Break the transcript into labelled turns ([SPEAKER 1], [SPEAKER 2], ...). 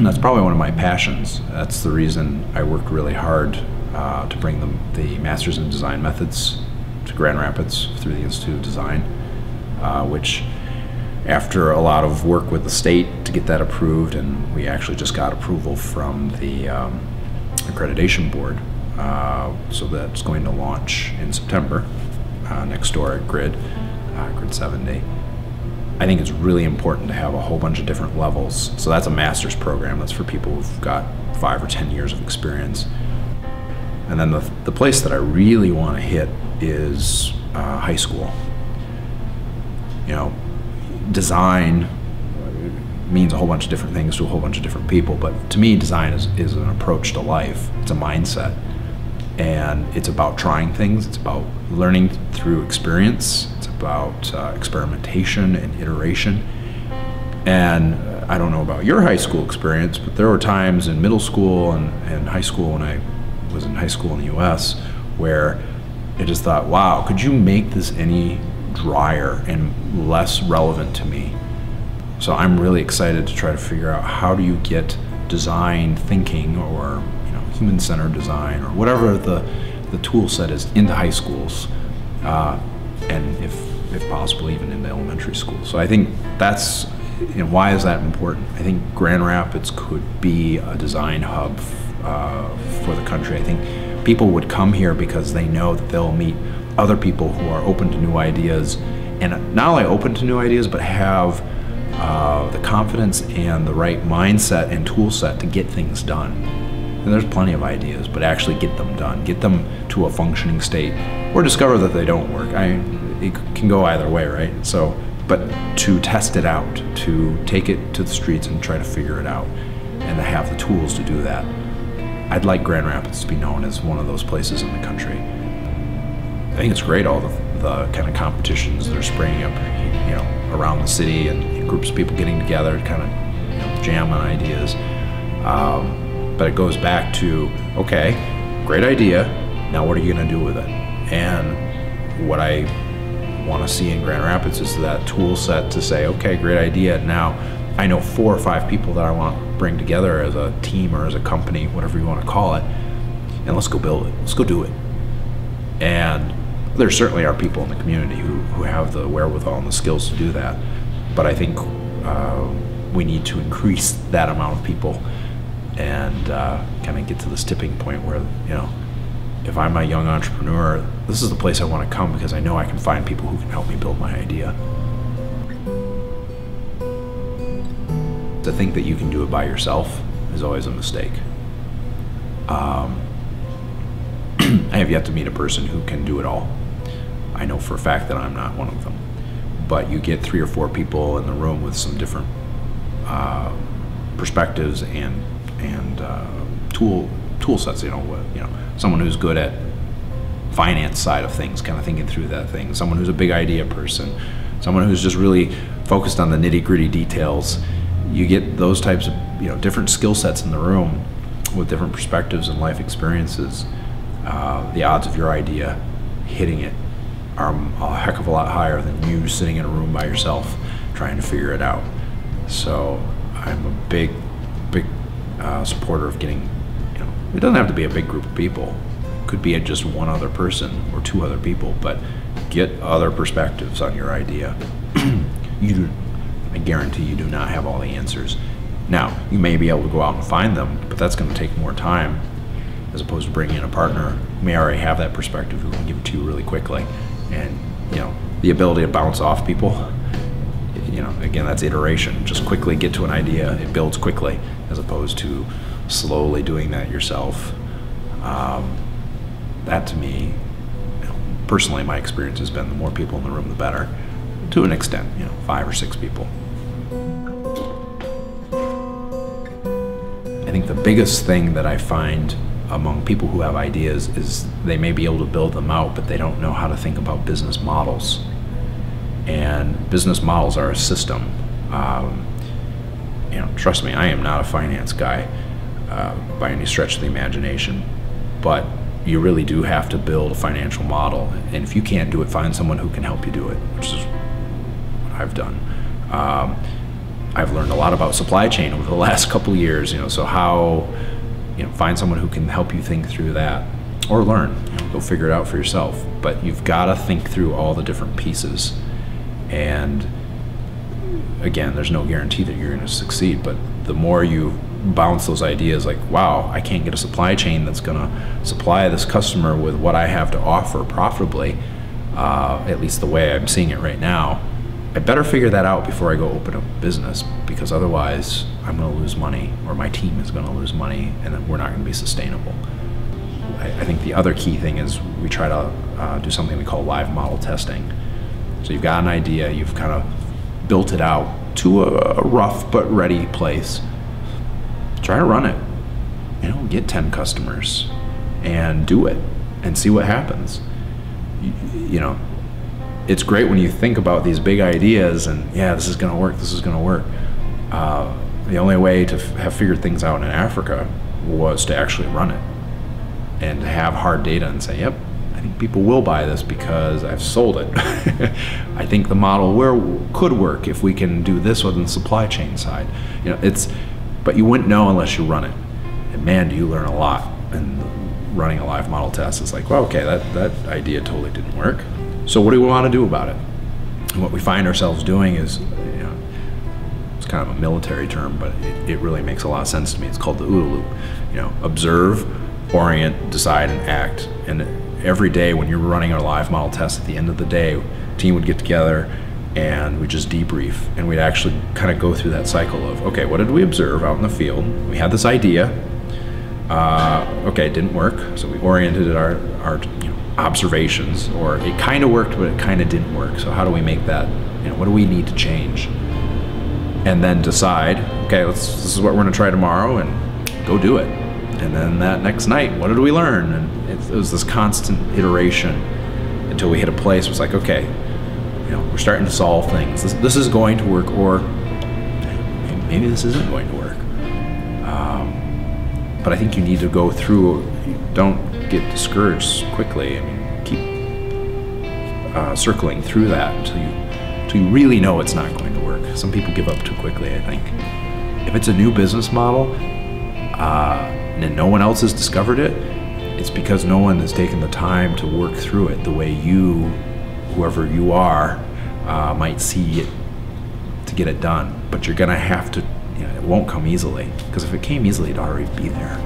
[SPEAKER 1] That's probably one of my passions. That's the reason I worked really hard to bring the Masters in Design Methods to Grand Rapids through the Institute of Design, which after a lot of work with the state to get that approved, and we actually just got approval from the accreditation board, so that's going to launch in September next door at Grid 70. I think it's really important to have a whole bunch of different levels. So that's a master's program. That's for people who've got 5 or 10 years of experience. And then the place that I really want to hit is high school. You know, design means a whole bunch of different things to a whole bunch of different people, but to me, design is an approach to life. It's a mindset. And it's about trying things. It's about learning through experience. It's about experimentation and iteration. And I don't know about your high school experience, but there were times in middle school and high school when I was in high school in the US where I just thought, wow, could you make this any drier and less relevant to me? So I'm really excited to try to figure out how do you get design thinking, or human-centered design, or whatever the tool set is, into high schools, and if possible even into elementary school. So I think that's, why is that important? I think Grand Rapids could be a design hub for the country. I think people would come here because they know that they'll meet other people who are open to new ideas, and not only open to new ideas, but have the confidence and the right mindset and tool set to get things done. And there's plenty of ideas, but actually get them done, get them to a functioning state, or discover that they don't work. It can go either way, right? So, but to test it out, to take it to the streets and try to figure it out, and to have the tools to do that. I'd like Grand Rapids to be known as one of those places in the country. I think it's great, all the kind of competitions that are springing up, around the city, and groups of people getting together to kind of jam on ideas. But it goes back to, okay, great idea, now what are you going to do with it? And what I want to see in Grand Rapids is that tool set to say, okay, great idea, now I know 4 or 5 people that I want to bring together as a team or as a company, whatever you want to call it, and let's go build it, let's go do it. And there certainly are people in the community who have the wherewithal and the skills to do that, but I think we need to increase that amount of people and kind of get to this tipping point where, if I'm a young entrepreneur, this is the place I want to come because I know I can find people who can help me build my idea. To think that you can do it by yourself is always a mistake. I have yet to meet a person who can do it all. I know for a fact that I'm not one of them. But you get 3 or 4 people in the room with some different perspectives and tool sets. Someone who's good at finance side of things, kind of thinking through that thing. Someone who's a big idea person. Someone who's just really focused on the nitty-gritty details. You get those types of different skill sets in the room with different perspectives and life experiences. The odds of your idea hitting it are a heck of a lot higher than you sitting in a room by yourself trying to figure it out. So I'm a big supporter of getting, it doesn't have to be a big group of people. It could be just 1 other person or 2 other people, but get other perspectives on your idea. I guarantee you do not have all the answers. Now, you may be able to go out and find them, but that's going to take more time as opposed to bringing in a partner who may already have that perspective who can give it to you really quickly. And, the ability to bounce off people, again, that's iteration. Just quickly get to an idea, it builds quickly, as opposed to slowly doing that yourself. That to me, personally, my experience has been the more people in the room, the better. To an extent, 5 or 6 people. I think the biggest thing that I find among people who have ideas is they may be able to build them out, but they don't know how to think about business models. And business models are a system. Trust me, I am not a finance guy by any stretch of the imagination, but you really do have to build a financial model. And if you can't do it, find someone who can help you do it, which is what I've done. I've learned a lot about supply chain over the last couple of years, so how, find someone who can help you think through that, or learn, go figure it out for yourself. But you've got to think through all the different pieces. And again, there's no guarantee that you're going to succeed, but the more you bounce those ideas like, wow, I can't get a supply chain that's going to supply this customer with what I have to offer profitably, at least the way I'm seeing it right now, I better figure that out before I go open a business, because otherwise I'm going to lose money, or my team is going to lose money, and then we're not going to be sustainable. I think the other key thing is we try to do something we call live model testing. So you've got an idea, you've kind of built it out to a rough but ready place. Try to run it, get 10 customers and do it and see what happens. It's great when you think about these big ideas and, yeah, this is going to work, this is going to work. The only way to have figured things out in Africa was to actually run it and to have hard data and say, yep, I think people will buy this because I've sold it. I think the model could work if we can do this within the supply chain side. But you wouldn't know unless you run it. And man, do you learn a lot. And running a live model test is like, well, okay, that idea totally didn't work. So what do we want to do about it? And what we find ourselves doing is, it's kind of a military term, but it really makes a lot of sense to me. It's called the OODA loop. Observe, orient, decide, and act. And every day when you're running a live model test, at the end of the day, team would get together and we just debrief, and we'd actually kind of go through that cycle of, okay, what did we observe out in the field? We had this idea. Okay, it didn't work, so we oriented our observations, or it kind of worked, but it kind of didn't work. So how do we make that? What do we need to change? And then decide, okay, this is what we're going to try tomorrow, and go do it. And then that next night, what did we learn? And it was this constant iteration until we hit a place where it's like, okay, we're starting to solve things. This is going to work, or maybe this isn't going to work. But I think you need to go through. Don't get discouraged quickly. Keep circling through that until you really know it's not going to work. Some people give up too quickly, I think. If it's a new business model and no one else has discovered it, it's because no one has taken the time to work through it the way you, whoever you are, might see it to get it done. But you're going to have to, it won't come easily, because if it came easily, it'd already be there.